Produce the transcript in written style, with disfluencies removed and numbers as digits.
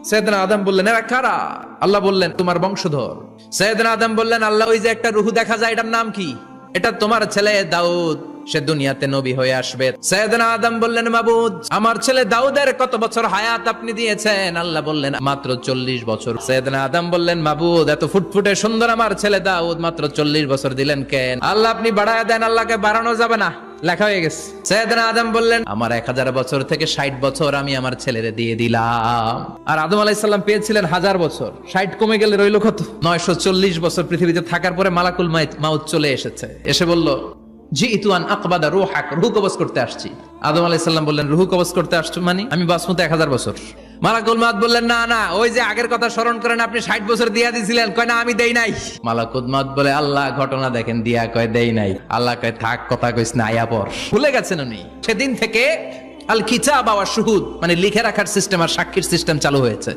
সৈয়দনা আদম বললেন, এরা কারা? আল্লাহ বললেন, তোমার বংশধর। সৈয়দনা আদম বললেন, আল্লাহ, ওই যে একটা রূহ দেখা যায়, এটার নাম কি? এটা তোমার ছেলে দাউদ, সে দুনিয়াতে নবী হয়ে আসবে। সৈয়দনা আদম বললেন, মাবুদ, আমার ছেলে দাউদের কত বছর হায়াত আপনি দিয়েছেন? আল্লাহ বললেন, মাত্র 40 বছর। সৈয়দনা আদম বললেন, মাবুদ, এত ফুটফুটে সুন্দর আমার ছেলে দাউদ, মাত্র 40 বছর দিলেন কেন? আল্লাহ, আপনি বাড়ায় দেন, আল্লাহকে বাড়ানো যাবে না, লেখা হয়ে গেছে। সৈয়দনা আদম বললেন, আমার 1000 বছর থেকে 60 বছর আমি আমার ছেলেরে দিয়ে দিলাম। আর আদম আলাইহিস সালাম পেয়েছিলেন 1000 বছর, 60 কমে গেলে রইল কত? 940 বছর পৃথিবীতে থাকার পরে মালাকুল মাউত চলে এসেছে, এসে বলল, জিইতু আন আকবাদা রূহাক, রূহ কবজ করতে আসছি। আদম আলাইহিস সালাম বললেন, রূহ কবজ করতে আসছো মানে? আমি বাঁচবো তো 1000 বছর। মালাকুল মাউত বললেন, না না, ওই যে আগের কথা স্মরণ করেন, আপনি 60 বছর দিয়া দিয়েছিলেন। কয়, না, আমি দেই নাই। মালাকুল মাউত বলে, আল্লাহ, ঘটনা দেখেন, দিয়া কয় দেই নাই। আল্লাহ কয়, থাক, কথা কইস না, আয়া পর। ভুলে গেছেন উনি। সেদিন থেকে আল কিতাব ওয়া শুহুদ, মানে লিখে রাখার সিস্টেম আর সাক্ষীর সিস্টেম চালু হয়েছে।